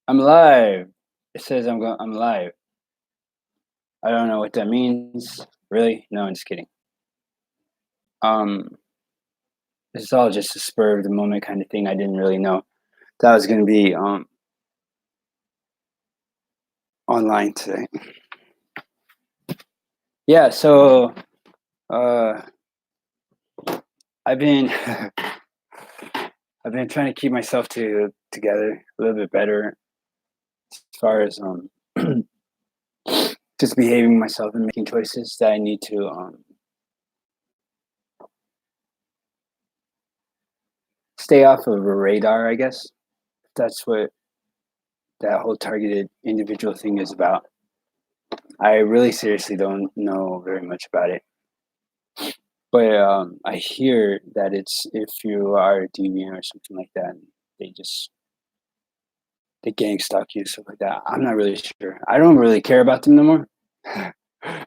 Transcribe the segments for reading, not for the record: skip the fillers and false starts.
I'm live. It says I'm live. I don't know what that means. Really? No, I'm just kidding. Um, this is all just a spur of the moment kind of thing. I didn't really know that was gonna be online today. Yeah, so uh I've been I've been trying to keep myself together a little bit better as far as just behaving myself and making choices that I need to stay off of a radar, I guess. That's what that whole targeted individual thing is about. I really seriously don't know very much about it, but I hear that it's if you are a deviant or something like that, they just they gang stalk you, stuff like that. I'm not really sure. I don't really care about them no more.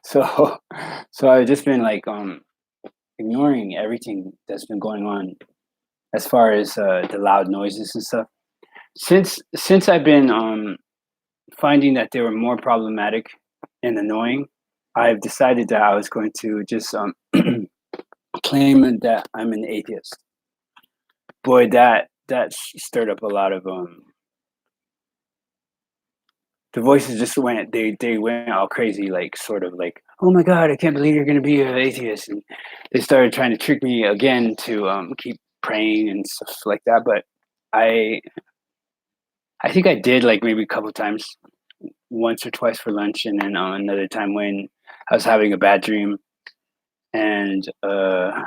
so, so I've just been like ignoring everything that's been going on as far as the loud noises and stuff. Since I've been finding that they were more problematic and annoying, I've decided that I was going to just claim that I'm an atheist. Boy, that stirred up a lot of the voices just went they went all crazy, like sort of like, oh my god, I can't believe you're gonna be an atheist, and they started trying to trick me again to keep praying and stuff like that. But I I think I did like maybe a couple times, once or twice for lunch, and then another time when I was having a bad dream, and I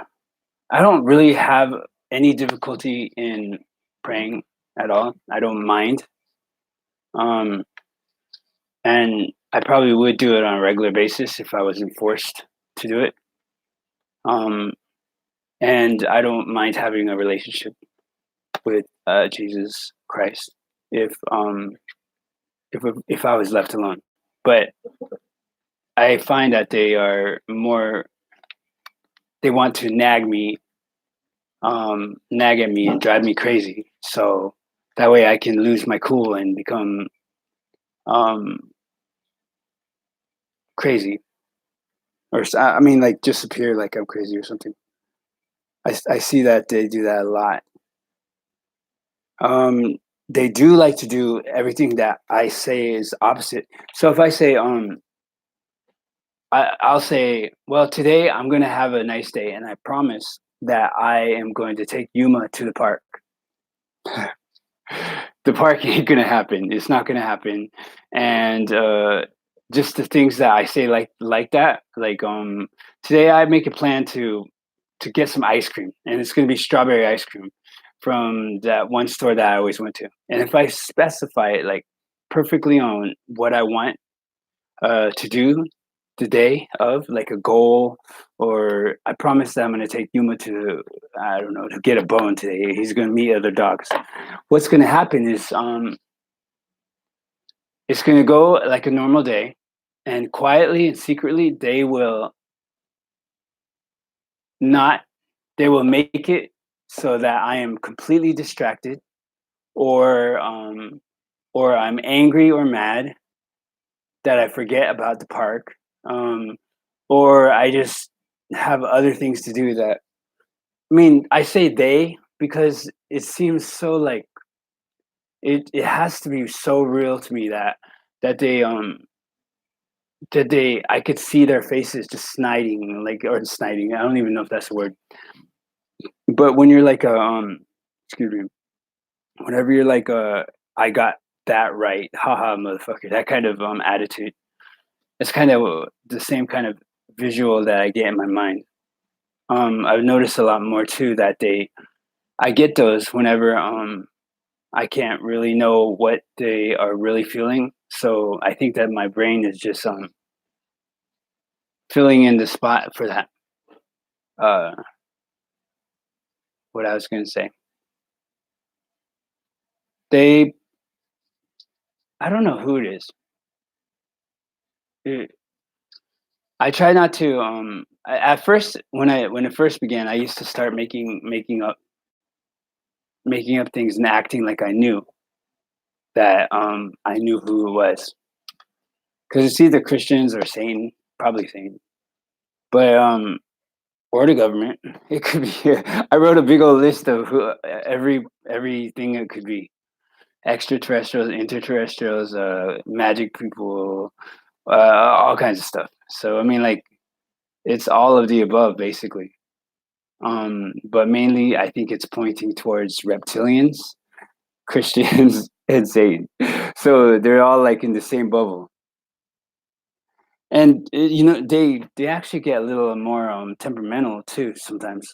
don't really have any difficulty in praying at all. I don't mind. Um, and I probably would do it on a regular basis if I wasn't forced to do it. Um, and I don't mind having a relationship with Jesus Christ if if I was left alone. But I find that they are more they want to nag at me and drive me crazy. So that way I can lose my cool and become um, crazy, or I mean, like disappear like I'm crazy or something. I see that they do that a lot. Um, they do like to do everything that I say is opposite. So if I say I'll say, well, today I'm gonna have a nice day, and I promise that I am going to take Yuma to the park. The park ain't gonna happen. It's not gonna happen. And just the things that I say like that, like today I make a plan to get some ice cream, and it's gonna be strawberry ice cream from that one store that I always went to. And if I specify it like perfectly on what I want to do the day of, like a goal, or I promise that I'm going to take Yuma to, I don't know, to get a bone today. He's going to meet other dogs. What's going to happen is it's going to go like a normal day, and quietly and secretly not they will make it so that I am completely distracted, or or I'm angry or mad that I forget about the park, um, or I just have other things to do that. I mean, I say they because it seems so like it has to be so real to me that that they I could see their faces just sniding, like, or sniding. I don't even know if that's a word. But when you're like a excuse me, whenever you're like a I got that right, haha motherfucker, that kind of attitude. It's kind of the same kind of visual that I get in my mind. I've noticed a lot more too that I get those whenever I can't really know what they are really feeling. So I think that my brain is just filling in the spot for that. Uh, what I was gonna say. They I don't know who it is. It, I try not to. At first, when it first began, I used to start making up things and acting like I knew. that I knew who it was, because it's either Christians or Satan, probably Satan, but or the government. It could be. I wrote a big old list of everything it could be: extraterrestrials, interterrestrials, magic people, all kinds of stuff. So I mean, like, it's all of the above, basically. But mainly, I think it's pointing towards reptilians, Christians, and Satan. So they're all like in the same bubble. And they actually get a little more temperamental too sometimes.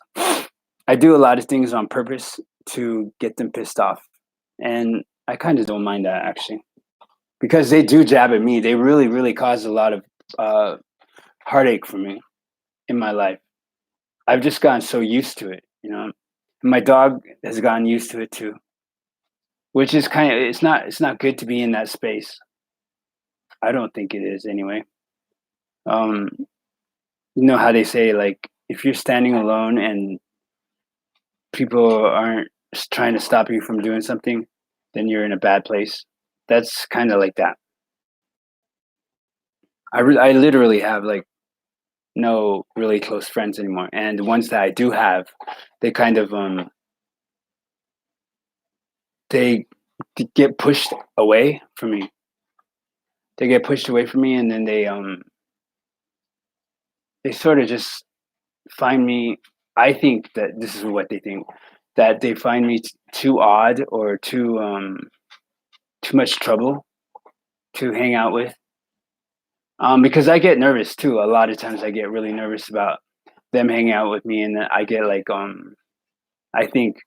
I do a lot of things on purpose to get them pissed off, and I kind of don't mind that, actually, because they do jab at me. They really, really cause a lot of uh, heartache for me in my life. I've just gotten so used to it, And my dog has gotten used to it too, which is kind of, it's not good to be in that space. I don't think it is anyway. Um, you know how they say, like, if you're standing alone and people aren't trying to stop you from doing something, then you're in a bad place. That's kind of like that. I literally have like no really close friends anymore, and the ones that I do have, they kind of they get pushed away from me. They get pushed away from me, and then they sort of just find me. I think that this is what they think, that they find me too odd or too much trouble to hang out with. Because I get nervous too. A lot of times I get really nervous about them hanging out with me, and then I get like I think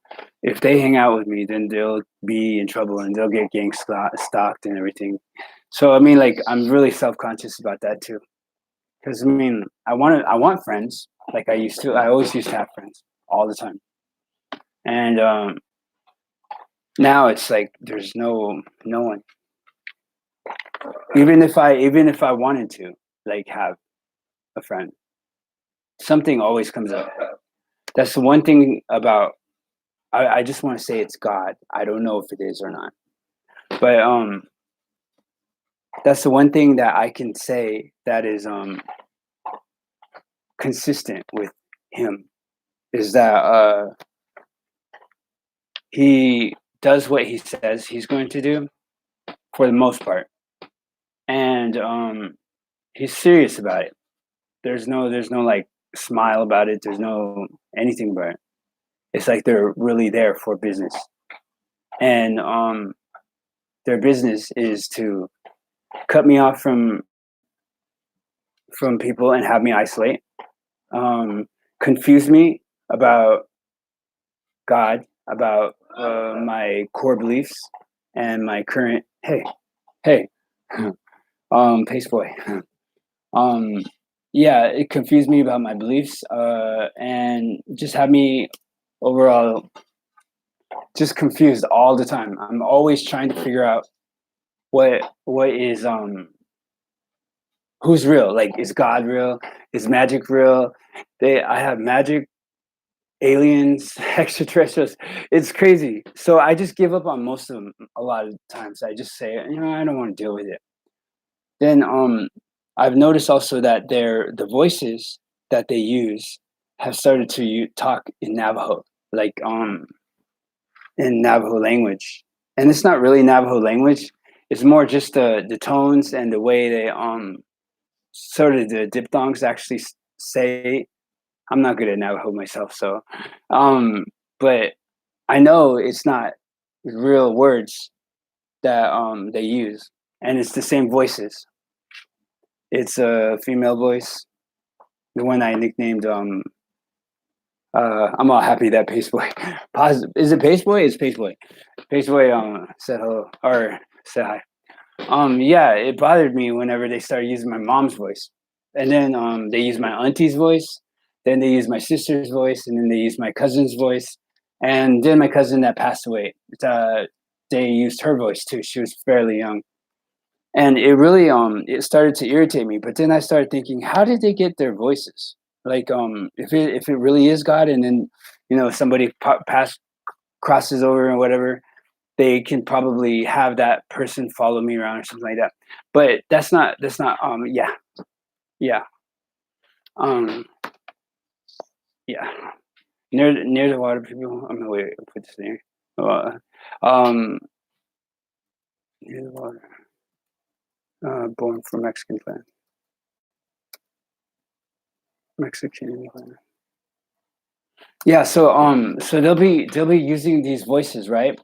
if they hang out with me, then they'll be in trouble and they'll get gang stalked and everything. So I mean, like, I'm really self conscious about that too. Because I mean, I want friends like I used to. I always used to have friends all the time, and now it's like there's no one. Even if I wanted to like have a friend, something always comes up. That's the one thing about. I just want to say it's God. I don't know if it is or not, but that's the one thing that I can say that is consistent with him, is that he does what he says he's going to do for the most part, and he's serious about it. There's no like smile about it. There's no anything about it. It's like they're really there for business, and their business is to cut me off from people and have me isolate, um, confuse me about God, about my core beliefs and my current. Hey, pace boy. um, yeah, it confused me about my beliefs, and just had me overall just confused all the time. I'm always trying to figure out what is who's real. Like, is God real? Is magic real? I have magic, aliens, extraterrestrials. It's crazy. So I just give up on most of them. A lot of times I just say, I don't want to deal with it. Then I've noticed also that the voices that they use have started to talk in Navajo, like in Navajo language, and it's not really Navajo language. It's more just the tones and the way they sort of the diphthongs actually say. I'm not good at Navajo myself, so but I know it's not real words that they use, and it's the same voices. It's a female voice, the one I nicknamed. I'm all happy that Paceboy. Is it Paceboy? It's Paceboy. Paceboy said hello or said hi. Yeah, it bothered me whenever they started using my mom's voice, and then they used my auntie's voice, then they used my sister's voice, and then they used my cousin's voice, and then my cousin that passed away. They used her voice too. She was fairly young, and it really it started to irritate me. But then I started thinking, how did they get their voices? Like, if it really is God, and then somebody pass crosses over and whatever, they can probably have that person follow me around or something like that. But that's not yeah. Yeah. Um yeah. Near the water people. I'm gonna wait, put this near. Uh, um near the water. Born from Mexican plant. Mexican plant. Yeah, so they'll be using these voices, right?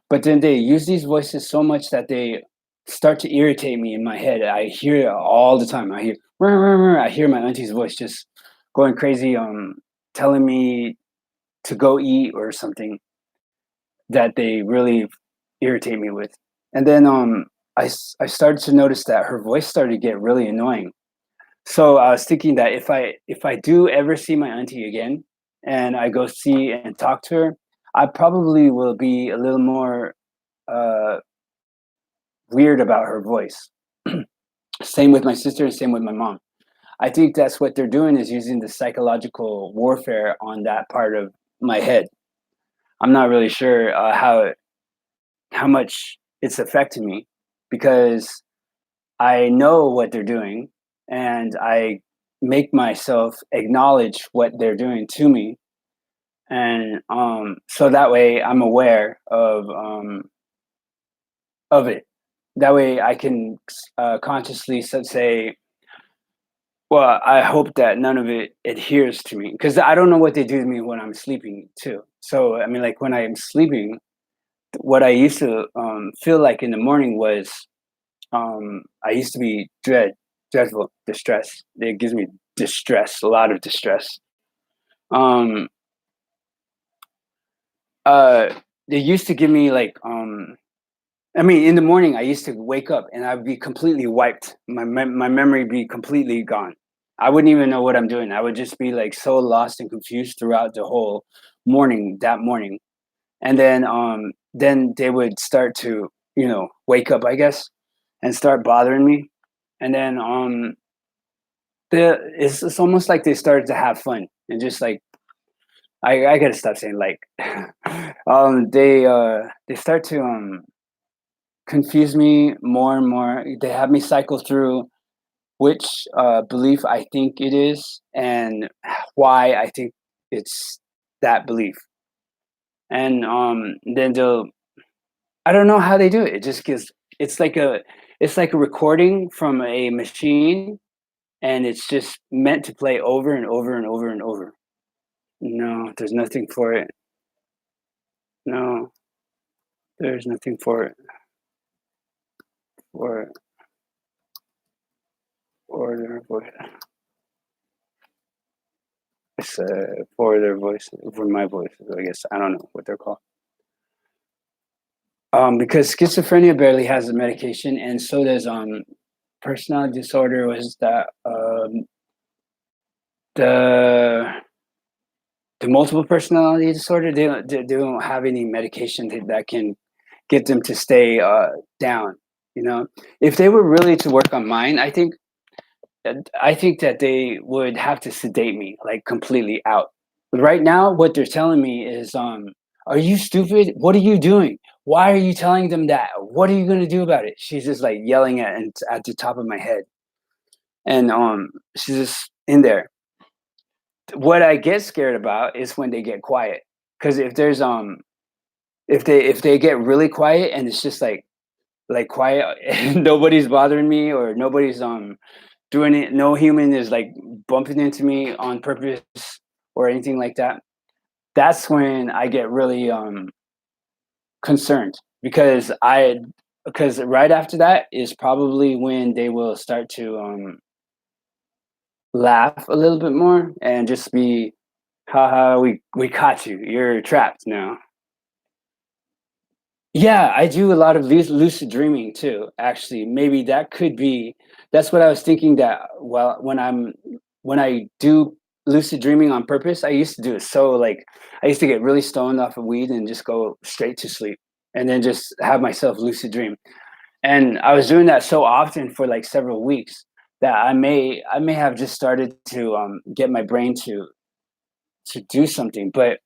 But then they use these voices so much that they start to irritate me in my head. I hear it all the time. I hear "Rrr, rrr, rrr." I hear my auntie's voice just going crazy, telling me to go eat or something that they really irritate me with. And then I started to notice that her voice started to get really annoying. So I was thinking that if I do ever see my auntie again and I go see and talk to her, I probably will be a little more uh, weird about her voice. Same with my sister and same with my mom. I think that's what they're doing is using the psychological warfare on that part of my head. I'm not really sure how much it's affecting me because I know what they're doing and I make myself acknowledge what they're doing to me. And so that way I'm aware of it. That way I can consciously say, well, I hope that none of it adheres to me because I don't know what they do to me when I'm sleeping too. So, I mean, like when I'm sleeping, what I used to feel like in the morning was I used to be dreadful, distress. It gives me distress, a lot of distress. Um, uh, they used to give me like, I mean, in the morning, I used to wake up and I'd be completely wiped. My memory be completely gone. I wouldn't even know what I'm doing. I would just be like so lost and confused throughout the whole morning. That morning, and then they would start to wake up, I guess, and start bothering me, and then it's almost like they started to have fun and just like I gotta stop saying like they start to confuse me more and more. They have me cycle through which belief I think it is and why I think it's that belief, and then they'll I don't know how they do it. It just gives it's like a it's like a recording from a machine and it's just meant to play over and over and over and over. No, there's nothing for it. No, there's nothing for it. For order voice. It's for their voice, for my voice. I guess I don't know what they're called. Because schizophrenia barely has a medication, and so does personality disorder. Was that the multiple personality disorder? They don't have any medication that can get them to stay down. You know, if they were really to work on mine, I think that they would have to sedate me like completely out. But right now, what they're telling me is, "Are you stupid? What are you doing? Why are you telling them that? What are you going to do about it?" She's just like yelling at the top of my head, and she's just in there. What I get scared about is when they get quiet, because if they get really quiet and it's just like quiet and nobody's bothering me or nobody's doing it, no human is like bumping into me on purpose or anything like that, that's when I get really concerned because right after that is probably when they will start to laugh a little bit more and just be haha, we caught you, you're trapped now. Yeah, I do a lot of lucid dreaming too. Actually, maybe that could be. That's what I was thinking. That well, when I do lucid dreaming on purpose, I used to do it. So like, I used to get really stoned off of weed and just go straight to sleep, and then just have myself lucid dream. And I was doing that so often for like several weeks that I may have just started to get my brain to do something. But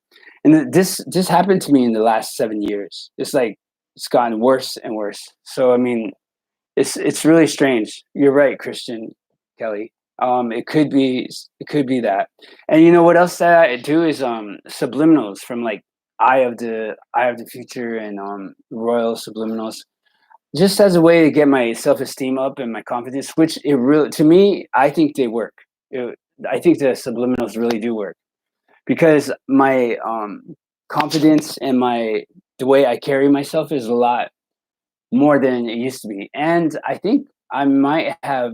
and this happened to me in the last 7 years. It's like it's gotten worse and worse. So I mean, it's really strange. You're right, Christian Kelly. It could be that. And you know what else that I do is subliminals from like Eye of the Future and Royal Subliminals, just as a way to get my self-esteem up and my confidence, which it really, to me, I think they work. I think the subliminals really do work because my confidence and my the way I carry myself is a lot more than it used to be. And I think I might have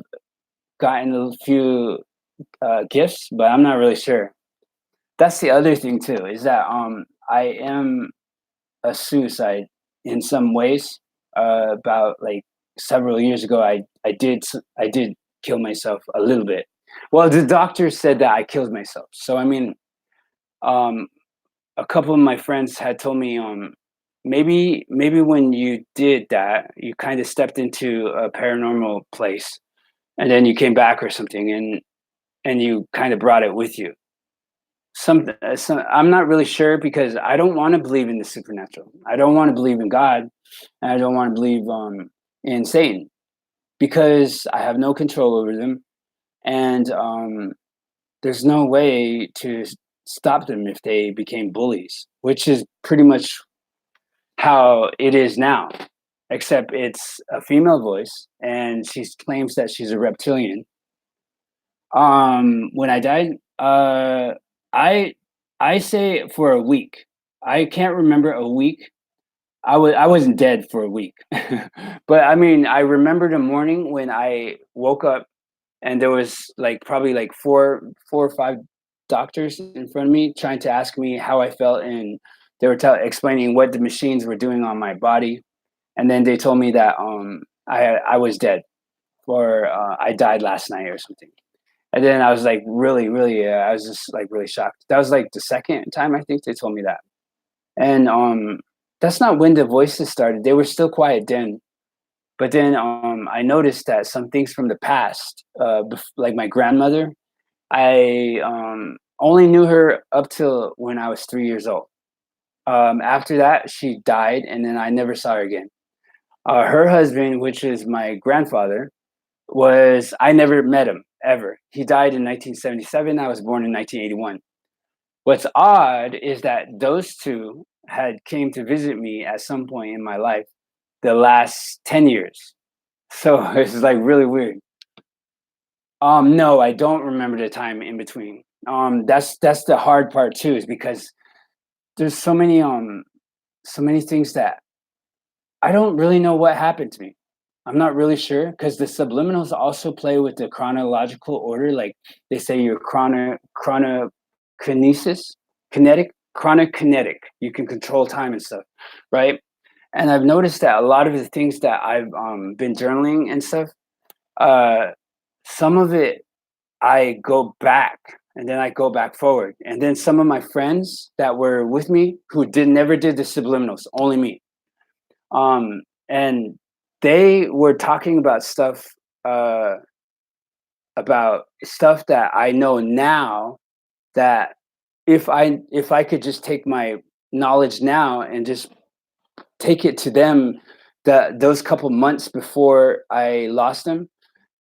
gotten a few gifts, but I'm not really sure. That's the other thing too, is that I am a suicide in some ways. About like several years ago, I did kill myself a little bit. Well, the doctor said that I killed myself. So I mean, um, a couple of my friends had told me, maybe when you did that, you kind of stepped into a paranormal place, and then you came back or something, and you kind of brought it with you. I'm not really sure because I don't want to believe in the supernatural. I don't want to believe in God, and I don't want to believe in Satan because I have no control over them, and there's no way to stop them if they became bullies, which is pretty much how it is now. Except it's a female voice, and she claims that she's a reptilian. When I died, I I say for a week. I can't remember a week. I wasn't dead for a week, but I mean I remembered a morning when I woke up and there was like probably like four or five doctors in front of me trying to ask me how I felt, and they were explaining what the machines were doing on my body, and then they told me that I was dead or I died last night or something. And then I was like, really, I was just like really shocked. That was like the second time I think they told me that. And that's not when the voices started. They were still quiet then. But then I noticed that some things from the past, like my grandmother, I only knew her up till when I was 3 years old. After that, she died, and then I never saw her again. Her husband, which is my grandfather, was I never met him ever. He died in 1977. I was born in 1981. What's odd is that those two had came to visit me at some point in my life the last 10 years. So it's like really weird. No, I don't remember the time in between. That's the hard part too, is because there's so many things that I don't really know what happened to me. I'm not really sure because the subliminals also play with the chronological order. Like they say, you're chronokinesis, chronic kinetic. You can control time and stuff, right? And I've noticed that a lot of the things that I've been journaling and stuff, uh, some of it I go back and then I go back forward. And then some of my friends that were with me who never did the subliminals, only me. And they were talking uh, about stuff that I know now, that if I could just take my knowledge now and just take it to them, that those couple months before I lost them,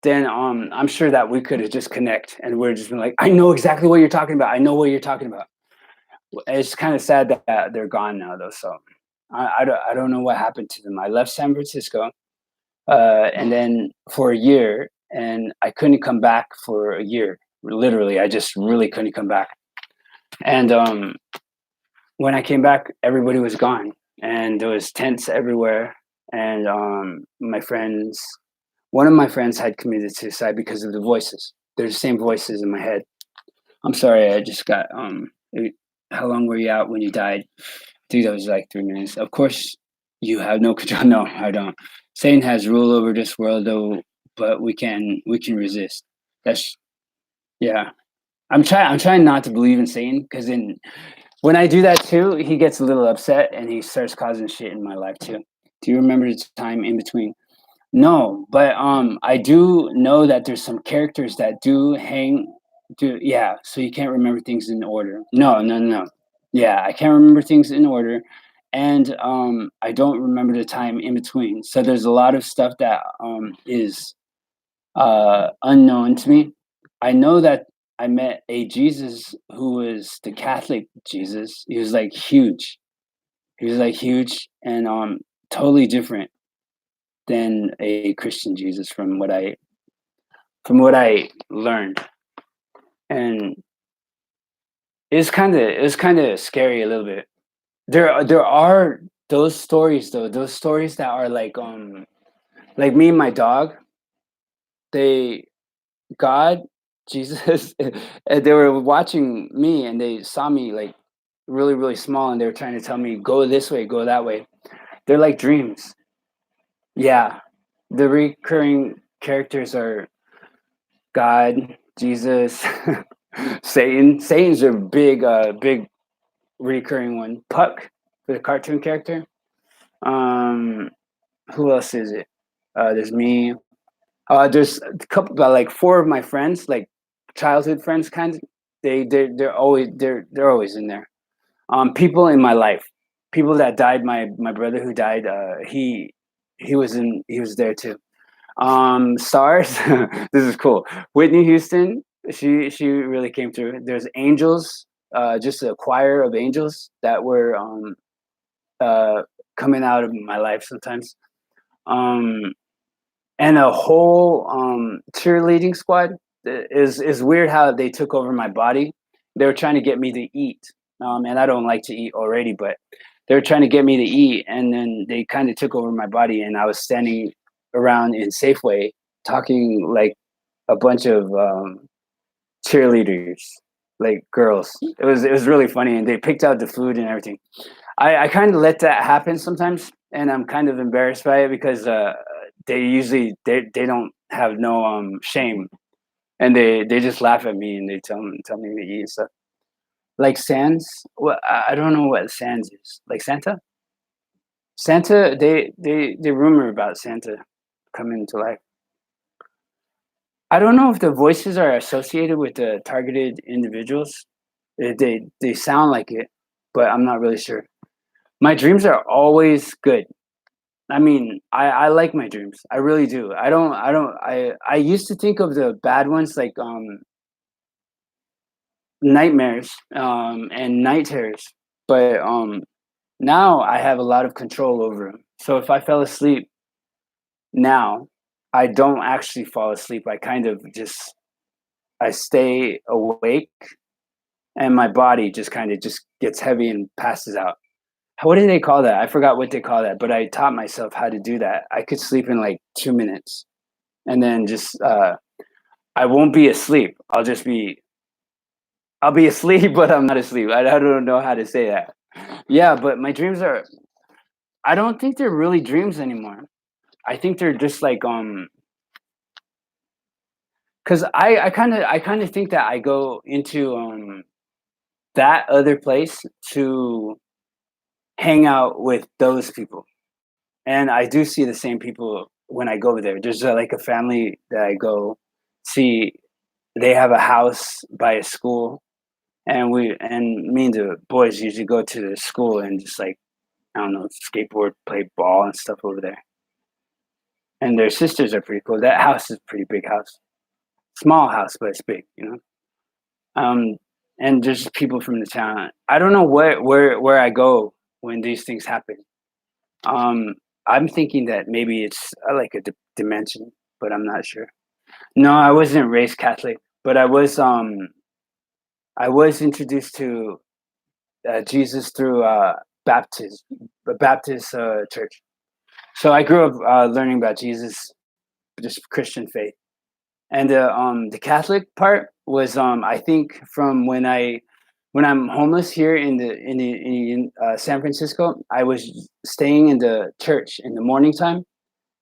then I'm sure that we could have just connect and we're just been like, I know exactly what you're talking about. I know what you're talking about. It's kind of sad that they're gone now though. So I don't know what happened to them. I left San Francisco, and then for a year, and I couldn't come back for a year. Literally, I just really couldn't come back. And when I came back, everybody was gone, and there was tents everywhere. And one of my friends had committed suicide because of the voices. They're the same voices in my head. I'm sorry, I just got how long were you out when you died? Dude, that was like 3 minutes. Of course, you have no control. No, I don't. Satan has rule over this world, though, but we can resist. That's yeah. I'm trying not to believe in Satan because then when I do that too, he gets a little upset and he starts causing shit in my life too. Do you remember the time in between? No, but I do know that there's some characters that do hang. Do yeah. So you can't remember things in order. No. Yeah, I can't remember things in order, and I don't remember the time in between. So there's a lot of stuff that is unknown to me. I know that I met a Jesus who was the Catholic Jesus. He was like huge. He was like huge and totally different than a Christian Jesus from what I learned. And it was kind of scary a little bit. There are those stories though, those stories that are like me and my dog, they God, Jesus, and they were watching me and they saw me like really, really small and they were trying to tell me, go this way, go that way. They're like dreams. Yeah. The recurring characters are God, Jesus, Satan. Satan's a big recurring one. Puck, the cartoon character. Um, who else is it? There's me. There's a couple, about like four of my friends, like childhood friends, kind of. They're always in there. People in my life, people that died. My brother who died, he was there too. Stars. This is cool. Whitney Houston. She really came through. There's angels. Just a choir of angels that were uh, coming out of my life sometimes. Um, and a whole cheerleading squad. Is weird how they took over my body. They were trying to get me to eat, and I don't like to eat already, but they were trying to get me to eat, and then they kind of took over my body, and I was standing around in Safeway talking like a bunch of cheerleaders, like girls. It was really funny, and they picked out the food and everything. I kind of let that happen sometimes, and I'm kind of embarrassed by it because they don't have no shame, and they just laugh at me and they tell me to eat and stuff. Like Sans, well, I don't know what Sans is. Like Santa, Santa. They rumor about Santa coming to life. I don't know if the voices are associated with the targeted individuals. They sound like it, but I'm not really sure. My dreams are always good. I mean, I like my dreams. I really do. I used to think of the bad ones like nightmares and night terrors, but now I have a lot of control over them. So if I fell asleep now, I don't actually fall asleep. I kind of just I stay awake and my body just kind of just gets heavy and passes out. What do they call that? I forgot what they call that, but I taught myself how to do that. I could sleep in like 2 minutes and then just I won't be asleep. I'll be asleep, but I'm not asleep. I don't know how to say that. Yeah, but my dreams are I don't think they're really dreams anymore. I think they're just like because I kind of think that I go into that other place to hang out with those people, and I do see the same people when I go there. There's like a family that I go see. They have a house by a school, and me and the boys usually go to the school and just like I don't know, skateboard, play ball and stuff over there. And their sisters are pretty cool. That house is a pretty big house, small house, but it's big, you know. Um, and there's people from the town. I don't know where I go when these things happen. Um, I'm thinking that maybe it's like a dimension, but I'm not sure. No, I wasn't raised Catholic, but I was introduced to Jesus through Baptist church. So I grew up learning about Jesus, just Christian faith, and the Catholic part was I think from when I'm homeless here in San Francisco, I was staying in the church in the morning time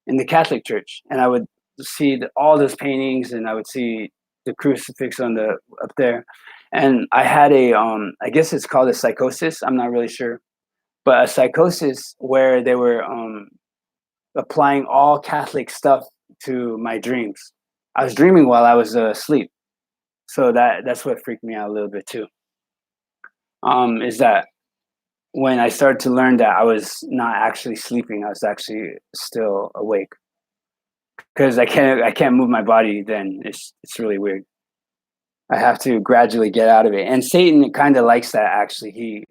in the Catholic church, and I would see all those paintings, and I would see the crucifix on the up there, and I had a I guess it's called a psychosis. I'm not really sure, but a psychosis where they were applying all Catholic stuff to my dreams. I was dreaming while I was asleep, so that's what freaked me out a little bit too. Is that when I started to learn that I was not actually sleeping, I was actually still awake because I can't move my body. Then it's really weird. I have to gradually get out of it. And Satan kind of likes that. Actually,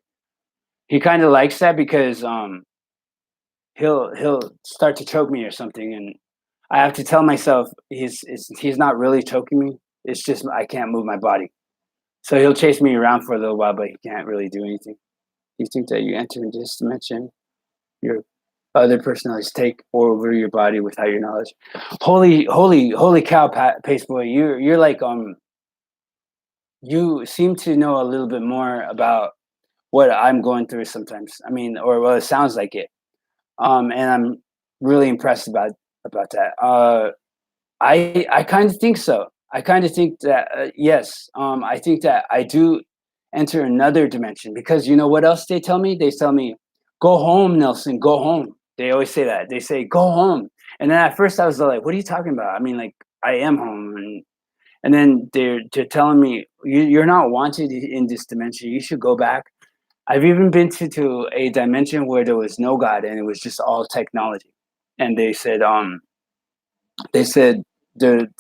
he kind of likes that because he'll start to choke me or something, and I have to tell myself he's not really choking me. It's just I can't move my body. So he'll chase me around for a little while, but he can't really do anything. You think that you enter into this dimension, your other personalities take over your body without your knowledge. Holy cow, Pace Boy! You're like you seem to know a little bit more about what I'm going through sometimes. I mean, or well, it sounds like it. And I'm really impressed about that. I kind of think so. I kind of think that yes. I think that I do enter another dimension because you know what else they tell me? They tell me, "Go home, Nelson. Go home." They always say that. They say, "Go home." And then at first I was like, "What are you talking about?" I mean, like I am home, and then they're telling me you're not wanted in this dimension. You should go back. I've even been to a dimension where there was no God and it was just all technology. And they said the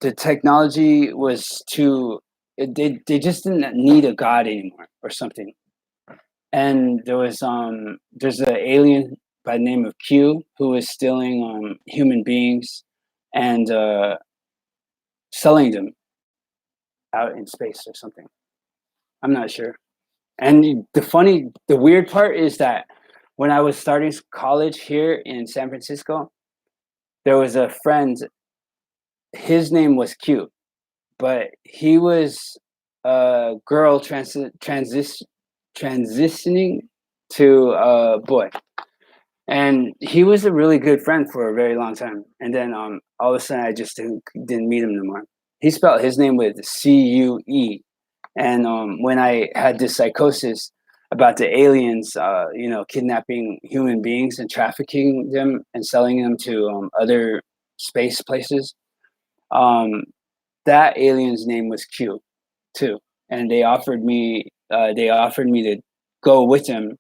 the technology was too they just didn't need a God anymore or something. And there's an alien by the name of Q who is stealing human beings and selling them out in space or something. I'm not sure. And the weird part is that when I was starting college here in San Francisco, there was a friend. His name was Q, but he was a girl transitioning to a boy, and he was a really good friend for a very long time. And then all of a sudden, I just didn't meet him no more. He spelled his name with CUE. And when I had this psychosis about the aliens, kidnapping human beings and trafficking them and selling them to other space places, um, that alien's name was Q, too. And they offered me to go with them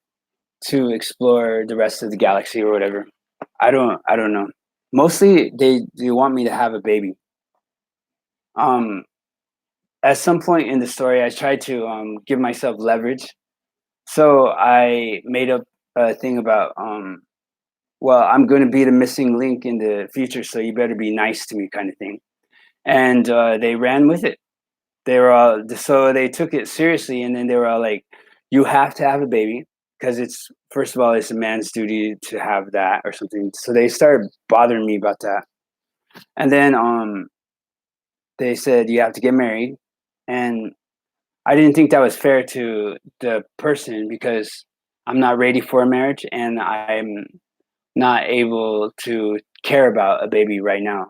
to explore the rest of the galaxy or whatever. I don't know. Mostly, they want me to have a baby. Um, at some point in the story, I tried to give myself leverage. So I made up a thing about, well, I'm going to be the missing link in the future, so you better be nice to me, kind of thing. And they ran with it. They were all so they took it seriously, and then they were all like, "You have to have a baby because it's first of all, it's a man's duty to have that or something." So they started bothering me about that, and then they said you have to get married, and I didn't think that was fair to the person because I'm not ready for a marriage and I'm not able to care about a baby right now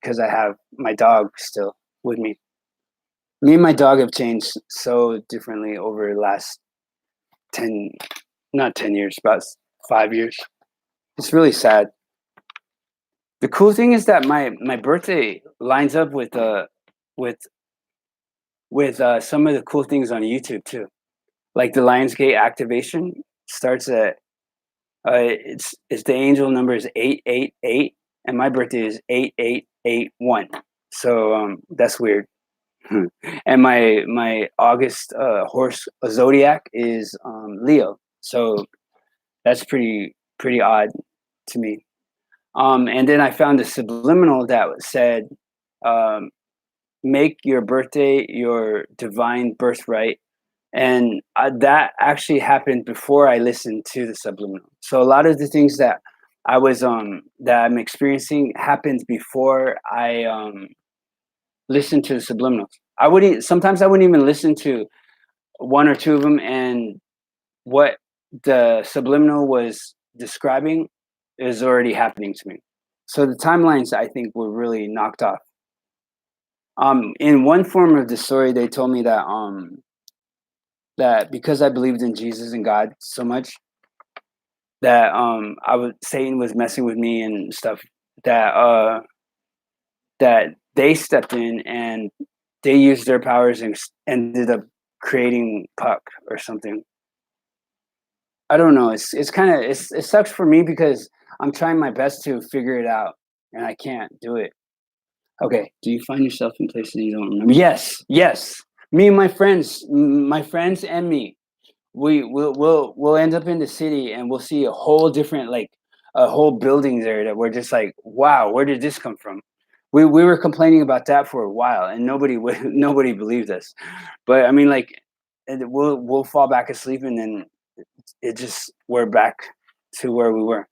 because I have my dog still with me. Me and my dog have changed so differently over the last 10, not 10 years, about 5 years. It's really sad. The cool thing is that my birthday lines up with some of the cool things on YouTube too. Like the Lionsgate activation starts at it's the angel number is 888 and my birthday is 8881. So that's weird. And my August horse zodiac is Leo. So that's pretty odd to me. And then I found a subliminal that said, um, "Make your birthday your divine birthright." And that actually happened before I listened to the subliminal. So a lot of the things that I'm experiencing happened before I listened to the subliminals. Sometimes I wouldn't even listen to one or two of them, and what the subliminal was describing is already happening to me. So the timelines I think were really knocked off. In one form of the story, they told me that because I believed in Jesus and God so much that Satan was messing with me and stuff that that they stepped in and they used their powers and ended up creating puck or something. I don't know. It's kind of it sucks for me because I'm trying my best to figure it out and I can't do it. Okay. Do you find yourself in places you don't remember? Yes. Yes. Me and my friends and me. We'll end up in the city and we'll see a whole different like a whole building there that we're just like, wow, where did this come from? We were complaining about that for a while and nobody would nobody believed us. But I mean like we'll fall back asleep and then it just we're back to where we were.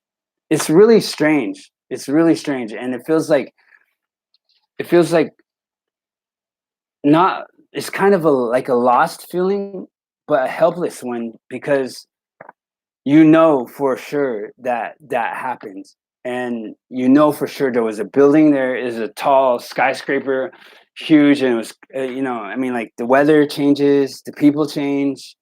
It's really strange. It's really strange. And it feels like not it's kind of a like a lost feeling, but a helpless one because you know for sure that that happens and you know for sure there was a building there is a tall skyscraper huge and it was you know I mean like the weather changes the people change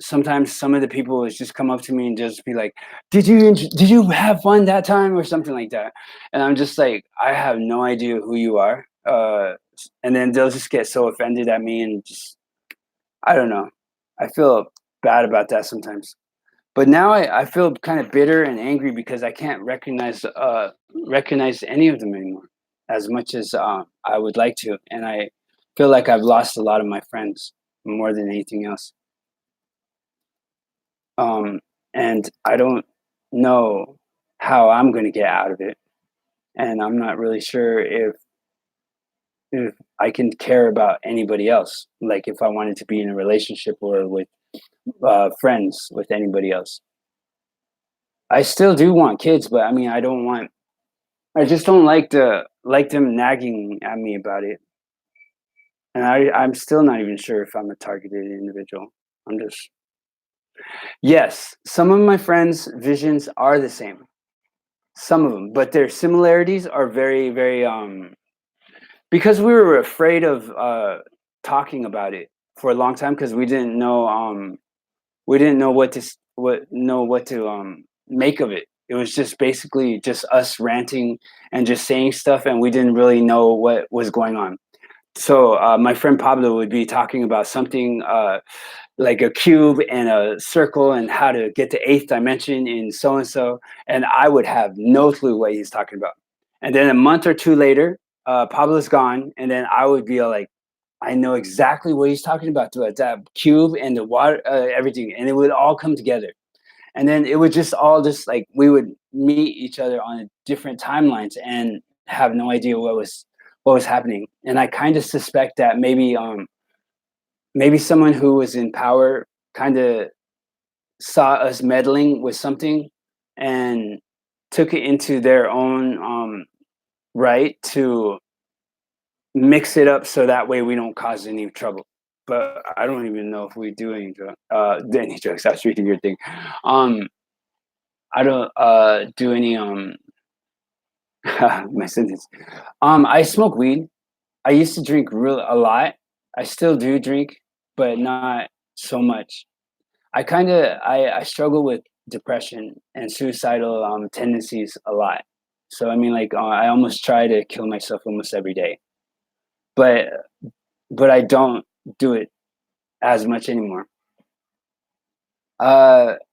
sometimes some of the people would just come up to me and just be like did you have fun that time or something like that and I'm just like I have no idea who you are and then they'll just get so offended at me and just I don't know I feel bad about that sometimes but now I feel kind of bitter and angry because I can't recognize any of them anymore as much as I would like to, and I feel like I've lost a lot of my friends more than anything else. Um, and I don't know how I'm going to get out of it, and I'm not really sure if I can care about anybody else. Like if I wanted to be in a relationship or with friends with anybody else. I still do want kids, but I mean, I don't want I just don't like them nagging at me about it, and I'm still not even sure if I'm a targeted individual. I'm just yes, some of my friends' visions are the same, some of them, but their similarities are very because we were afraid of talking about it for a long time because we didn't know what to what to make of it. It was just basically just us ranting and just saying stuff, and we didn't really know what was going on. So my friend Pablo would be talking about something like a cube and a circle and how to get to eighth dimension in so and so, and I would have no clue what he's talking about. And then a month or two later, Pablo's gone, and then I would be like, I know exactly what he's talking about. That cube and the water, everything, and it would all come together. And then it would just all just like we would meet each other on different timelines and have no idea what was happening. And I kind of suspect that maybe someone who was in power kind of saw us meddling with something and took it into their own right to mix it up so that way we don't cause any trouble. But I don't even know if we do any drugs. That's reading your thing. Um, I don't do any my sentence. I smoke weed. I used to drink real a lot. I still do drink, but not so much. I struggle with depression and suicidal tendencies a lot. So I mean, like I almost try to kill myself almost every day, but I don't do it as much anymore.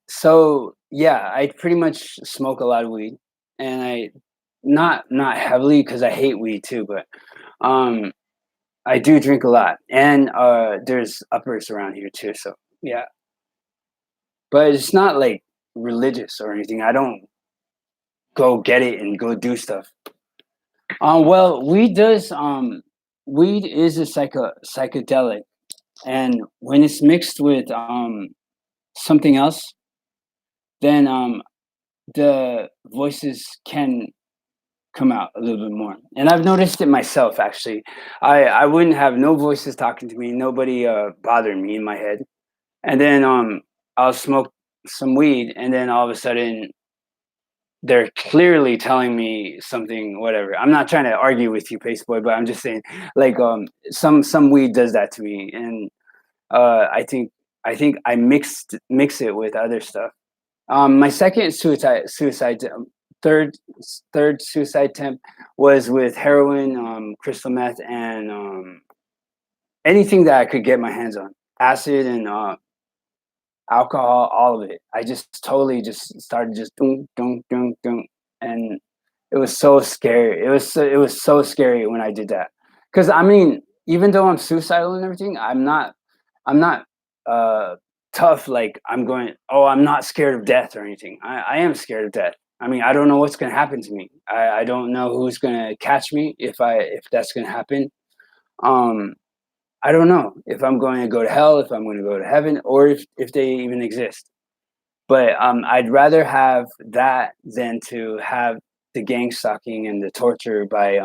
So yeah, I pretty much smoke a lot of weed, and I not heavily because I hate weed too, but um, I do drink a lot, and there's uppers around here too. So yeah, but it's not like religious or anything. I don't go get it and go do stuff. Well, weed is a psychedelic, and when it's mixed with something else, then the voices can come out a little bit more. And I've noticed it myself actually. I wouldn't have no voices talking to me, nobody bothering me in my head. And then I'll smoke some weed and then all of a sudden they're clearly telling me something whatever. I'm not trying to argue with you Pace Boy, but I'm just saying like some weed does that to me and I think I mix it with other stuff. My second third third suicide attempt was with heroin, crystal meth, and anything that I could get my hands on, acid and alcohol, all of it. I just totally just started just doom, doom, doom, doom, and it was so scary. It was so scary when I did that. Because I mean, even though I'm suicidal and everything, I'm not uh tough. Like I'm going. Oh, I'm not scared of death or anything. I am scared of death. I mean, I don't know what's gonna happen to me. I don't know who's gonna catch me if that's gonna happen. Um, I don't know if I'm going to go to hell, if I'm going to go to heaven, or if they even exist. But I'd rather have that than to have the gang stalking and the torture by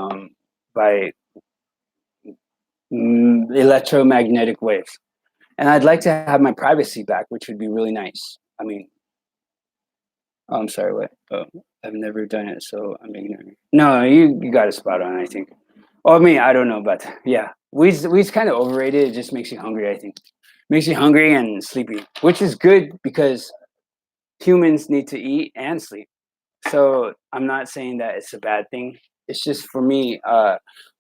electromagnetic waves. And I'd like to have my privacy back, which would be really nice. I mean, oh, I'm sorry, what? Oh, I've never done it, so I'm ignorant. No, you got a spot on, I think. Oh, me, I don't know, but yeah, weed's kind of overrated. It just makes you hungry, I think. Makes you hungry and sleepy, which is good because humans need to eat and sleep. So I'm not saying that it's a bad thing. It's just for me,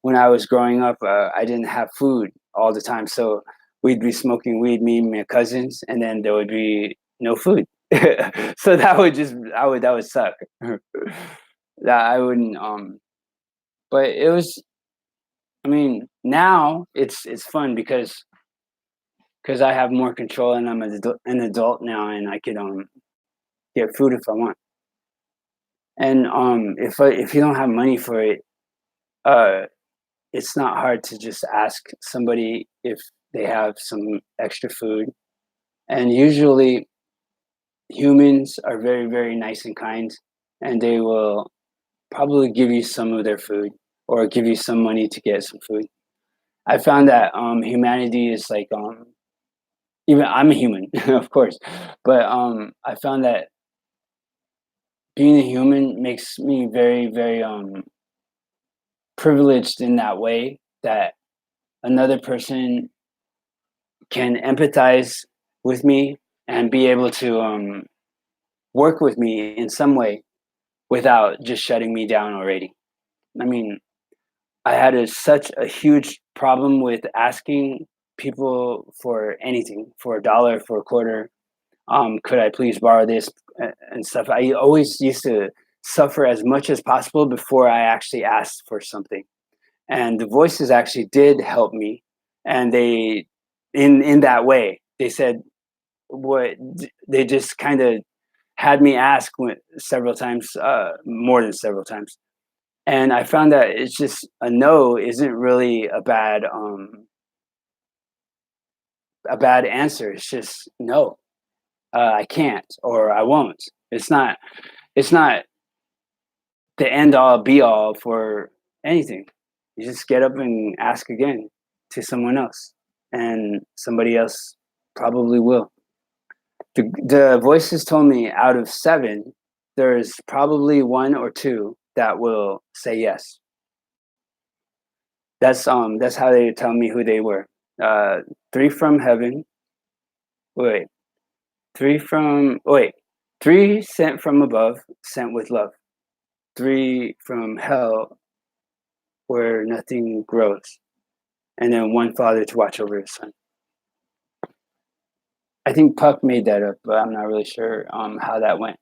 when I was growing up, I didn't have food all the time. So we'd be smoking weed, me and my cousins, and then there would be no food. So that would suck. That I wouldn't but it was, I mean, now it's fun because I have more control and I'm an adult now and I can get food if I want. And if you don't have money for it, uh it's not hard to just ask somebody if they have some extra food. And usually humans are very, very nice and kind, and they will probably give you some of their food or give you some money to get some food. I found that humanity is like even I'm a human, of course, but I found that being a human makes me very, very privileged in that way that another person can empathize with me and be able to work with me in some way without just shutting me down already. I mean, I had such a huge problem with asking people for anything, for a dollar, for a quarter. Could I please borrow this and stuff? I always used to suffer as much as possible before I actually asked for something. And the voices actually did help me, and they, in that way, they said what they just kind of had me ask several times, more than several times, and I found that it's just a no isn't really a bad answer. It's just no, I can't or I won't. It's not the end all be all for anything. You just get up and ask again to someone else, and somebody else probably will. The voices told me out of seven, there's probably one or two that will say yes. That's how they tell me who they were. Uh, three from heaven. Wait, wait, three sent from above, sent with love. Three from hell, where nothing grows, and then one father to watch over his son. I think Puck made that up, but I'm not really sure how that went.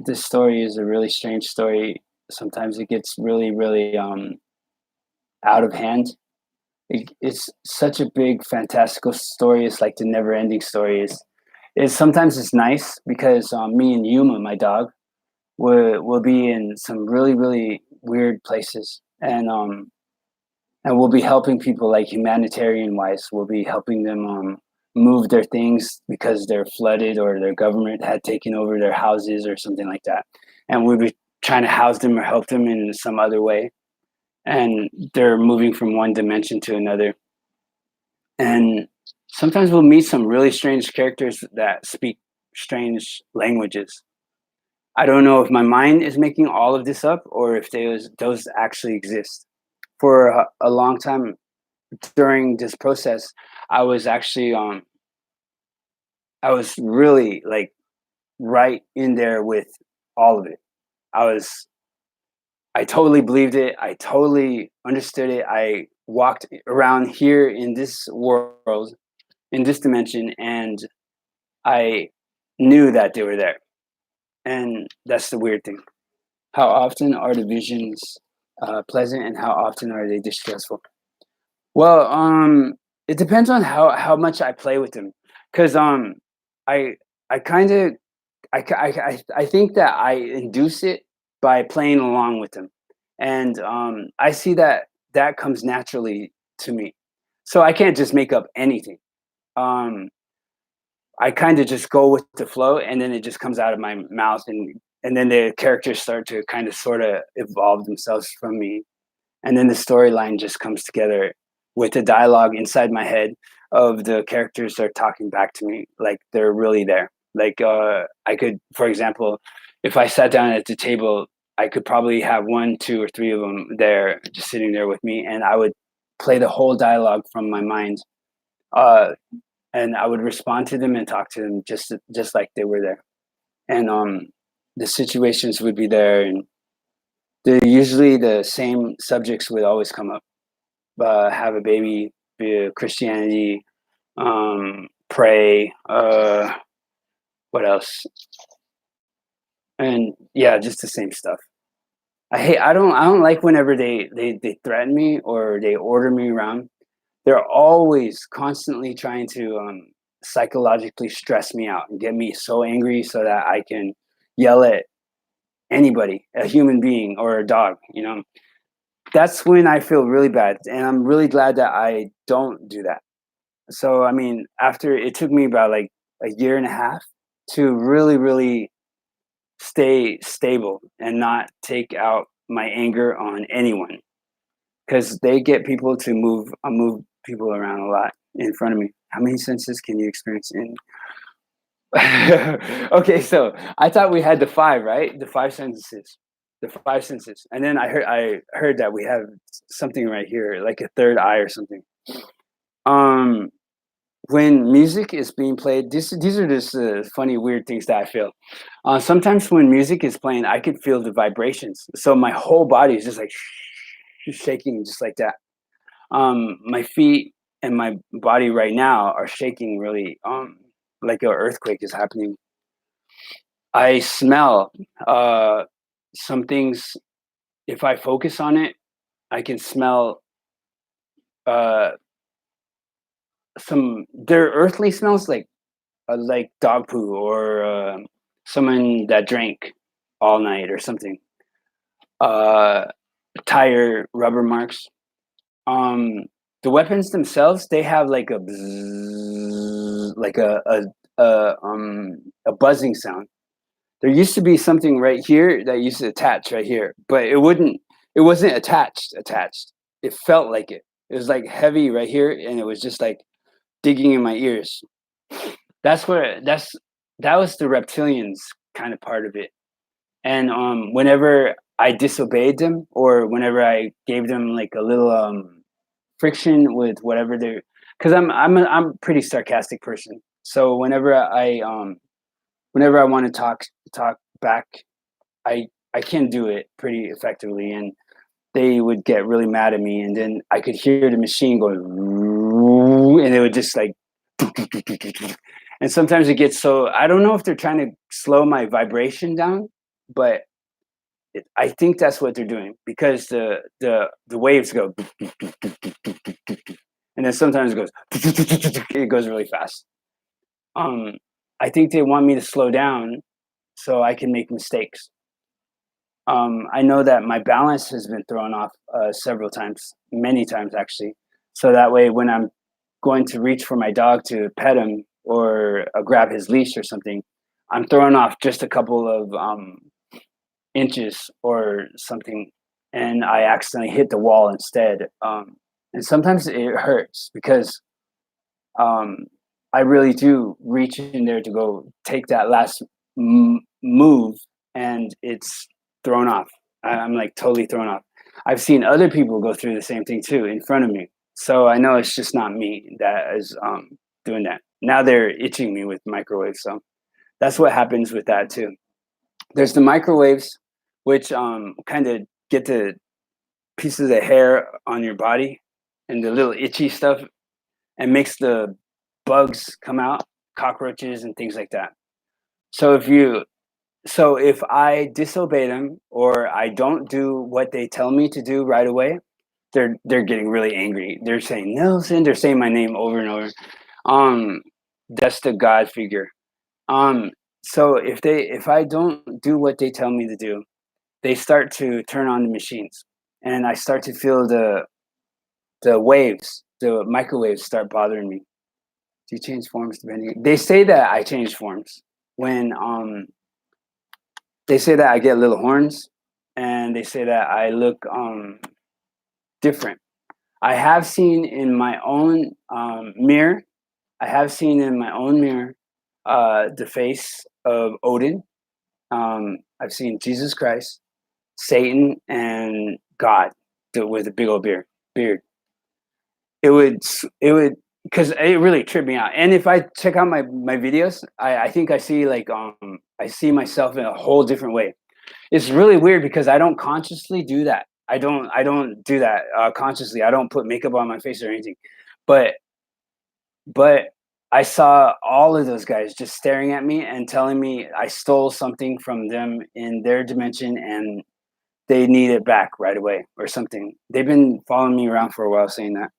This story is a really strange story. Sometimes it gets really, really out of hand. It's such a big fantastical story. It's like the never-ending story. Is sometimes it's nice because me and Yuma, my dog, will be in some really, really weird places, and we'll be helping people like humanitarian wise. We'll be helping them move their things because they're flooded or their government had taken over their houses or something like that, and we'll be trying to house them or help them in some other way, and they're moving from one dimension to another. And sometimes we'll meet some really strange characters that speak strange languages. I don't know if my mind is making all of this up or if those actually exist. For a long time during this process, I was actually I was really like right in there with all of it. I was I totally believed it. I totally understood it. walked around here in this world, in this dimension, and I knew that they were there. And that's the weird thing. How often are the visions pleasant, and how often are they distressful? Well, it depends on how much I play with them, because I I kind of I think that I induce it by playing along with them, and I see that that comes naturally to me, so I can't just make up anything. Um, I kind of just go with the flow, and then it just comes out of my mouth, and then the characters start to kind of sort of evolve themselves from me, and then the storyline just comes together with the dialogue inside my head of the characters are talking back to me like they're really there. Like I could, for example, if I sat down at the table, I could probably have one, two, or three of them there, just sitting there with me, and I would play the whole dialogue from my mind, uh, and I would respond to them and talk to them just like they were there, and the situations would be there, and usually the same subjects would always come up. Have a baby, be a Christianity, pray, what else? And yeah, just the same stuff. I don't like whenever they threaten me or they order me around. They're always constantly trying to psychologically stress me out and get me so angry so that I can yell at anybody, a human being or a dog, you know. That's when I feel really bad, and I'm really glad that I don't do that. So, I mean, after it took me about like a year and a half to really, really stay stable and not take out my anger on anyone, because they get people to move people around a lot in front of me. How many senses can you experience in? Okay, so I thought we had the five, right? The five senses, the five senses, and then I heard that we have something right here, like a third eye or something. Um, when music is being played, these are just funny, weird things that I feel. Sometimes when music is playing, I could feel the vibrations, so my whole body is just like shaking, just like that. My feet and my body right now are shaking really, like an earthquake is happening. I smell some things. If I focus on it, I can smell uh, some. They're earthly smells, like dog poo or someone that drank all night or something. Uh, tire rubber marks. Um, the weapons themselves, they have like a bzzz, like a buzzing sound. There used to be something right here that used to attach right here, but it wasn't attached. It felt like it. It was like heavy right here, and it was just like digging in my ears. That was the reptilians kind of part of it. And whenever I disobeyed them, or whenever I gave them like a little friction with whatever they're, because I'm a pretty sarcastic person. So whenever I want to talk back, I can do it pretty effectively, and they would get really mad at me, and then I could hear the machine going, and it would just like, and sometimes it gets so, I don't know if they're trying to slow my vibration down, but I think that's what they're doing, because the waves go, and then sometimes it goes, it goes really fast. Um, I think they want me to slow down so I can make mistakes. I know that my balance has been thrown off several times, many times actually. So that way, when I'm going to reach for my dog to pet him or grab his leash or something, I'm throwing off just a couple of inches or something, and I accidentally hit the wall instead. And sometimes it hurts because um, I really do reach in there to go take that last move, and it's thrown off. I'm like totally thrown off. I've seen other people go through the same thing too in front of me, so I know it's just not me that is doing that. Now they're itching me with microwaves, so that's what happens with that too. There's the microwaves, which kind of get the pieces of hair on your body, and the little itchy stuff, and makes the bugs come out, cockroaches and things like that. So if I disobey them or I don't do what they tell me to do right away, they're getting really angry. They're saying Nelson. They're saying my name over and over. Um, that's the God figure. Um, so if I don't do what they tell me to do, they start to turn on the machines, and I start to feel the waves, the microwaves start bothering me. Do you change forms depending? They say that I change forms when they say that I get little horns, and they say that I look different. I have seen in my own mirror. I have seen in my own mirror the face of Odin. I've seen Jesus Christ, Satan, and God with a big old beard. It would because it really tripped me out. And if I check out my videos, I think I see I see myself in a whole different way. It's really weird because I don't consciously do that. I don't do that consciously. I don't put makeup on my face or anything. But but I saw all of those guys just staring at me and telling me I stole something from them in their dimension and they need it back right away or something. They've been following me around for a while saying that.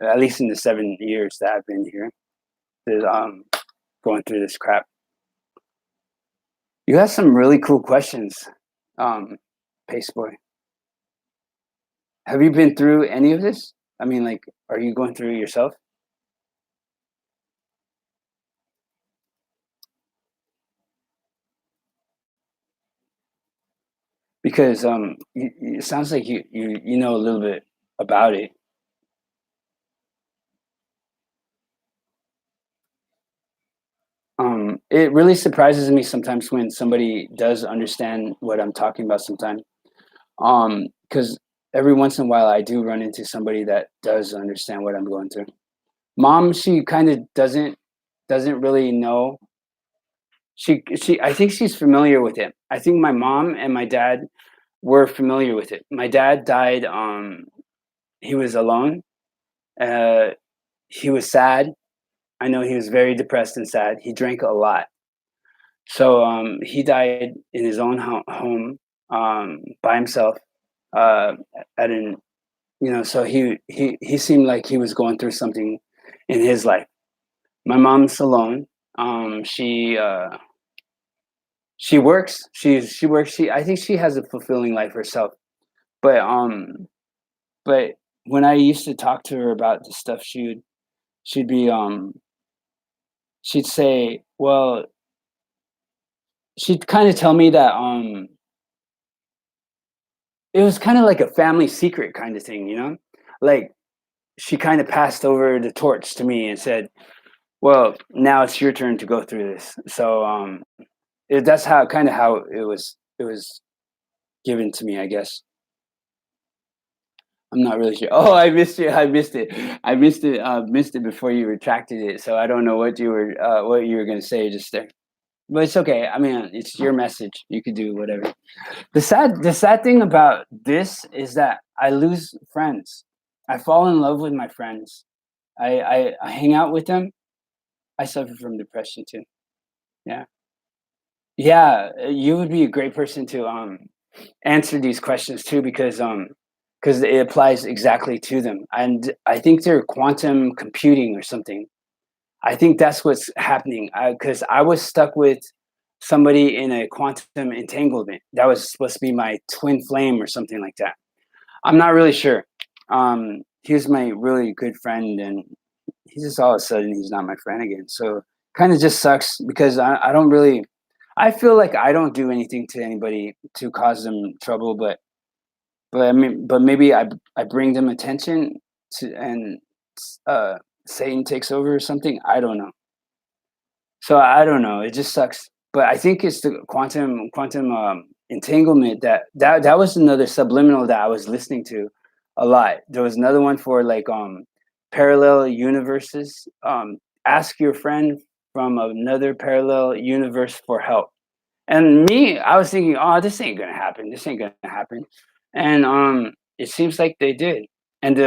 At least in the 7 years that I've been here, going through this crap. You have some really cool questions, Pace Boy. Have you been through any of this? I mean, like, are you going through it yourself? Because it sounds like you know a little bit about it. It really surprises me sometimes when somebody does understand what I'm talking about. Sometimes, because every once in a while I do run into somebody that does understand what I'm going through. Mom, she kind of doesn't really know. She I think she's familiar with it. I think my mom and my dad were familiar with it. My dad died. He was alone. Uh, he was sad. I know he was very depressed and sad. He drank a lot. So he died in his own home by himself. Uh, at an so he seemed like he was going through something in his life. My mom's alone. She works. She works. I think she has a fulfilling life herself. But but when I used to talk to her about the stuff, she'd be she'd say, well, she'd kind of tell me that it was kind of like a family secret kind of thing, you know? Like she kind of passed over the torch to me and said, "Well, now it's your turn to go through this." So that's how it was given to me, I guess. I'm not really sure. Oh, I missed it. I missed it. I missed it. Missed it before you retracted it. So I don't know what you were gonna say just there. But it's okay. I mean, it's your message. You could do whatever. The sad thing about this is that I lose friends. I fall in love with my friends. I hang out with them. I suffer from depression too. Yeah. Yeah, you would be a great person to answer these questions too because it applies exactly to them. And I think they're quantum computing or something. I think that's what's happening because I was stuck with somebody in a quantum entanglement. That was supposed to be my twin flame or something like that. I'm not really sure. He was my really good friend, and he's just all of a sudden he's not my friend again. So kind of just sucks because I don't really. I feel like I don't do anything to anybody to cause them trouble, but I mean, but maybe I bring them attention to and uh, Satan takes over or something. I don't know. So I don't know. It just sucks. But I think it's the quantum entanglement that was another subliminal that I was listening to a lot. There was another one for like parallel universes. Ask your friend from another parallel universe for help. And me, I was thinking, oh, this ain't gonna happen. This ain't gonna happen. And it seems like they did. And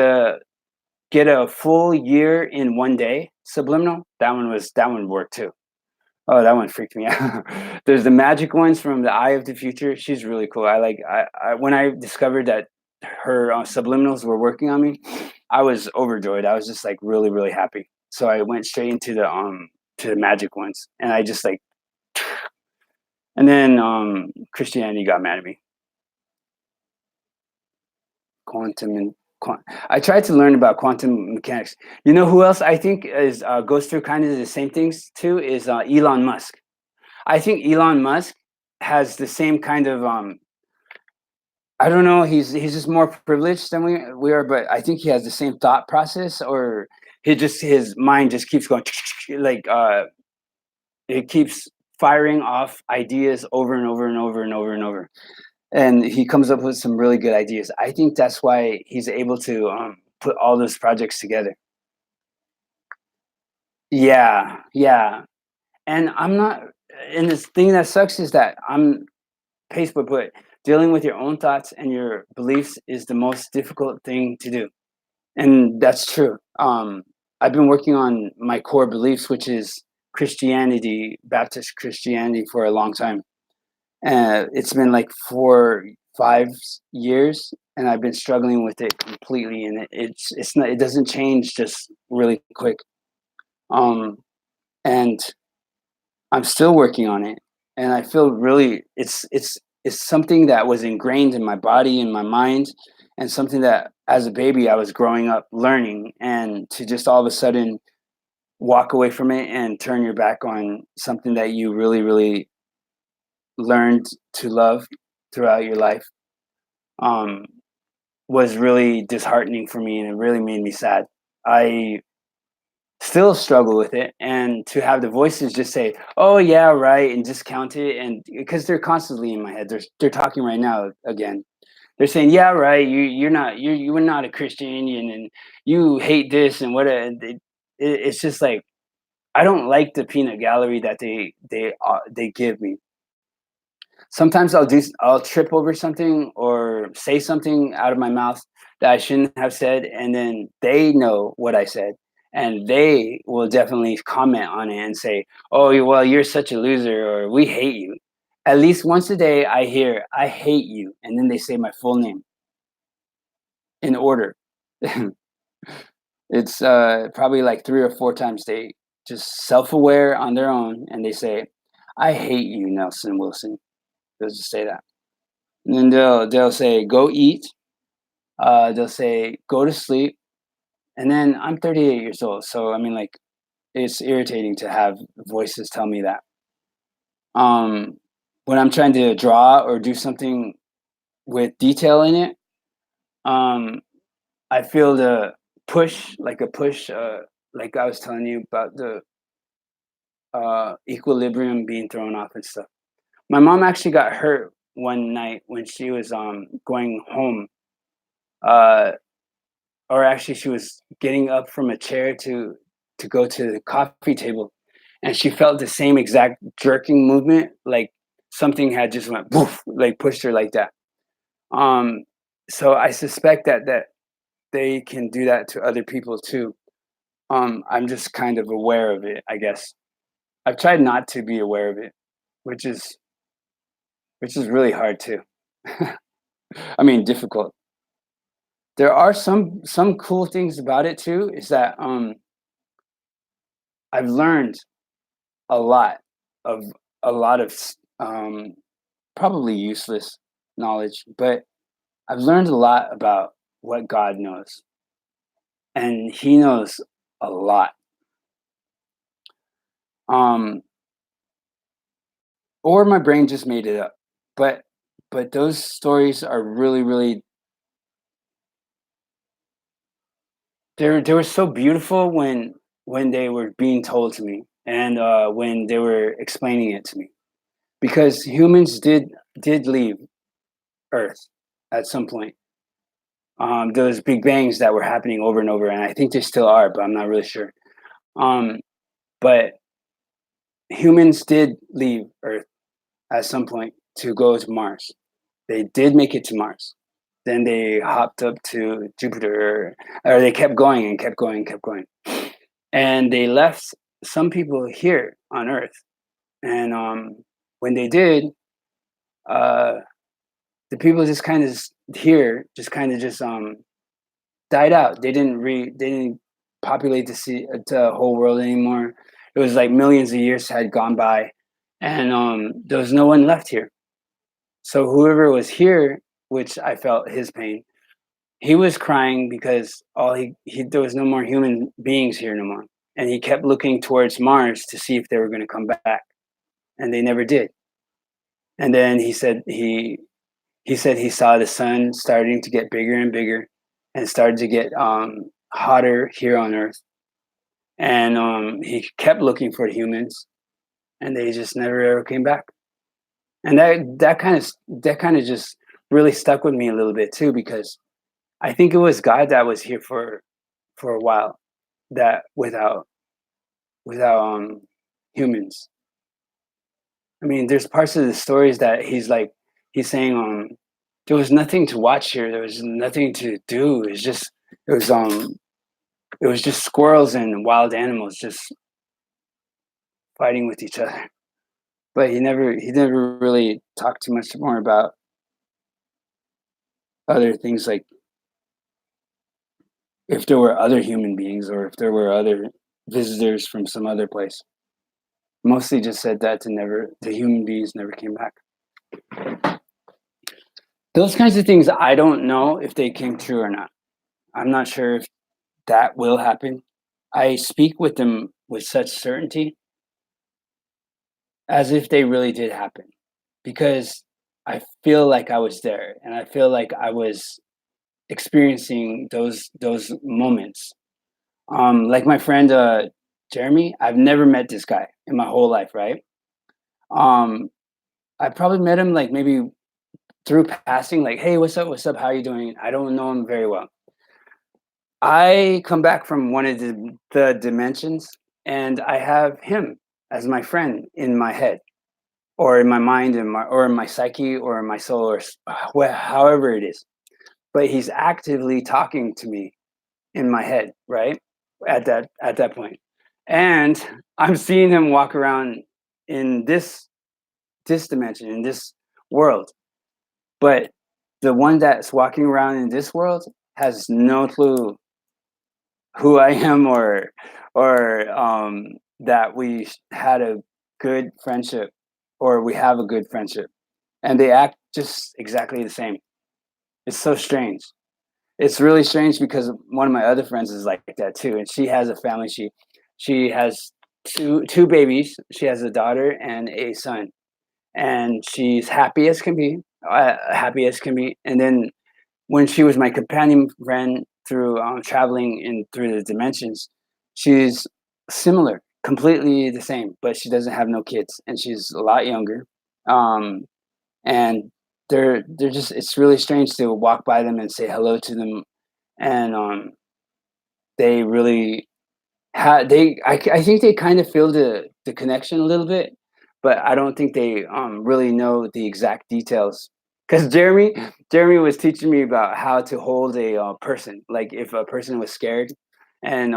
get a full year in one day subliminal, that one worked too. Oh, that one freaked me out. There's the magic ones from the Eye of the Future. She's really cool. I when I discovered that her subliminals were working on me, I was overjoyed. I was just like really, really happy. So I went straight into the magic ones, and I just like, and then Christianity got mad at me. Quantum and I tried to learn about quantum mechanics. You know who else I think is goes through kind of the same things too is Elon Musk. I think Elon Musk has the same kind of I don't know, he's just more privileged than we are, but I think he has the same thought process, or his mind just keeps going like it keeps firing off ideas over and over and over and over and over. And he comes up with some really good ideas. I think that's why he's able to put all those projects together. Yeah, yeah. And I'm not, and this thing that sucks is that I'm Facebook put dealing with your own thoughts and your beliefs is the most difficult thing to do. And that's true. I've been working on my core beliefs, which is Christianity, Baptist Christianity, for a long time. It's been like 5 years, and I've been struggling with it completely. And it's not, it doesn't change just really quick. Um, and I'm still working on it, and I feel really it's something that was ingrained in my body and my mind, and something that as a baby I was growing up learning, and to just all of a sudden walk away from it and turn your back on something that you really really learned to love throughout your life um, was really disheartening for me, and it really made me sad. I still struggle with it, and to have the voices just say, "Oh yeah, right," and discount it, and because they're constantly in my head, they're talking right now again. They're saying, "Yeah, right. You were not a Christian, and you hate this and what." It's just like I don't like the peanut gallery that they give me. Sometimes I'll trip over something or say something out of my mouth that I shouldn't have said, and then they know what I said, and they will definitely comment on it and say, "Oh, well, you're such a loser," or "We hate you." At least once a day, I hear "I hate you," and then they say my full name in order. It's probably like 3 or 4 times they just self-aware on their own, and they say, "I hate you, Nelson Wilson." They'll just say that. And then they'll say, "Go eat." They'll say, "Go to sleep." And then I'm 38 years old, so I mean, like, it's irritating to have voices tell me that. Um, when I'm trying to draw or do something with detail in it, um, I feel the push, like a push, like I was telling you about the equilibrium being thrown off and stuff. My mom actually got hurt one night when she was going home. Uh, or actually she was getting up from a chair to go to the coffee table, and she felt the same exact jerking movement, like something had just went poof, like pushed her like that. um so I suspect that they can do that to other people too. I'm just kind of aware of it, I guess. I've tried not to be aware of it, which is really hard too. I mean, difficult. There are some cool things about it too, is that I've learned a lot of um, probably useless knowledge, but I've learned a lot about what God knows, and He knows a lot. Um, or my brain just made it up, but those stories are really, really they were so beautiful when they were being told to me, and when they were explaining it to me, because humans did leave Earth at some point. Those big bangs that were happening over and over, and I think they still are, but I'm not really sure. Um, but humans did leave Earth at some point to go to Mars. They did make it to Mars. Then they hopped up to Jupiter, or they kept going and kept going and kept going. And they left some people here on Earth. And when they did, uh, the people just kind of here just kind of just died out. They didn't populate the whole world anymore. It was like millions of years had gone by, and there was no one left here. So whoever was here, which I felt his pain, he was crying because he there was no more human beings here no more, and he kept looking towards Mars to see if they were going to come back, and they never did. And then he said he saw the sun starting to get bigger and bigger, and started to get hotter here on Earth, and he kept looking for humans, and they just never ever came back. And that kind of just really stuck with me a little bit too, because I think it was God that was here for a while, that without humans. I mean, there's parts of the stories that he's saying there was nothing to watch here. There was nothing to do. It was um it was just squirrels and wild animals just fighting with each other. But he never really talked too much more about other things, like if there were other human beings or if there were other visitors from some other place. Mostly just said that the human beings never came back. Those kinds of things, I don't know if they came true or not. I'm not sure if that will happen. I speak with them with such certainty as if they really did happen, because I feel like I was there, and I feel like I was experiencing those moments. Like my friend Jeremy, I've never met this guy in my whole life, right? Um, I probably met him like maybe through passing, like, hey, what's up, how you doing? I don't know him very well. I come back from one of the dimensions, and I have him as my friend in my head, or in my mind, or in my psyche, or in my soul, or however it is. But he's actively talking to me in my head, right? At that point, and I'm seeing him walk around in this dimension, in this world. But the one that's walking around in this world has no clue who I am, or that we had a good friendship, or we have a good friendship, and they act just exactly the same. It's so strange. It's really strange because one of my other friends is like that too, and she has a family. She has two babies. She has a daughter and a son, and she's happy as can be, happy as can be. And then when she was my companion friend through traveling in through the dimensions, she's similar, completely the same, but she doesn't have no kids, and she's a lot younger. Um, and they're just, it's really strange to walk by them and say hello to them, and they really I think they kind of feel the connection a little bit, but I don't think they really know the exact details. Because Jeremy was teaching me about how to hold a person, like if a person was scared, and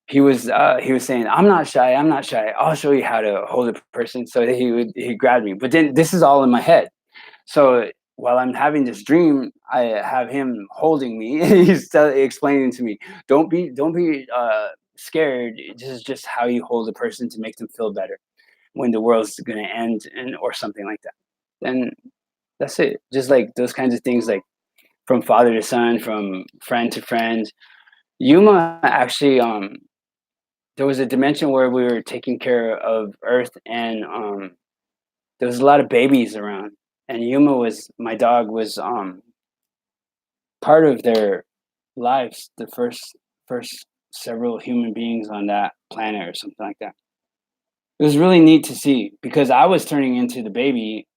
he was saying, I'm not shy, I'm not shy, I'll show you how to hold a person. So he grabbed me, but then this is all in my head. So while I'm having this dream, I have him holding me. He's explaining to me, don't be scared. This is just how you hold a person to make them feel better when the world's going to end, and or something like that. And that's it. Just like those kinds of things, like from father to son, from friend to friend. Yuma actually, there was a dimension where we were taking care of Earth, and there was a lot of babies around, and Yuma was my dog was part of their lives, the first several human beings on that planet or something like that. It was really neat to see because I was turning into the baby,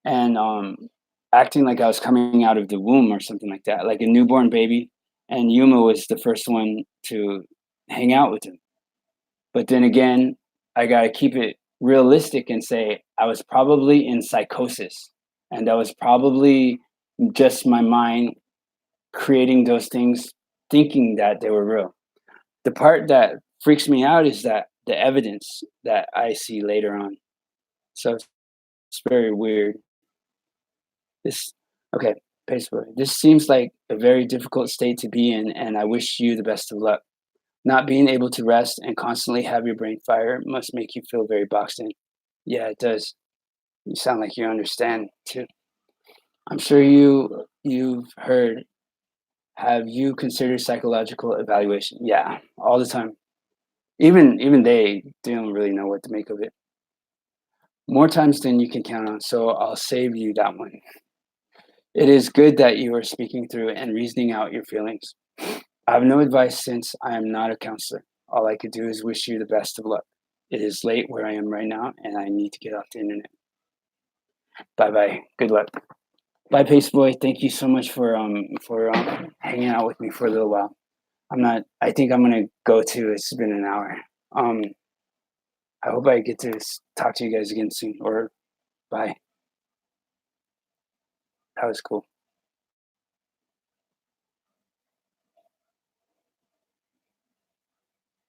and acting like I was coming out of the womb or something like that, like a newborn baby, and Yuma was the first one to hang out with him. But then again, I got to keep it realistic and say I was probably in psychosis And that was probably just my mind creating those things, thinking that they were real. The part that freaks me out is that the evidence that I see later on. So it's very weird. This okay, Facebook. This seems like a very difficult state to be in, and I wish you the best of luck. Not being able to rest and constantly have your brain fire must make you feel very boxed in. Yeah, it does. You sound like you understand too. I'm sure you've heard. Have you considered psychological evaluation? Yeah, all the time. Even they don't really know what to make of it. More times than you can count on, so I'll save you that one. It is good that you are speaking through and reasoning out your feelings. I have no advice since I am not a counselor. All I could do is wish you the best of luck. It is late where I am right now, and I need to get off the internet. Bye bye. Good luck. Bye, Pace Boy. Thank you so much for hanging out with me for a little while. I'm not. I think I'm gonna go too. It's been an hour. Um, I hope I get to talk to you guys again soon. Or bye. That was cool.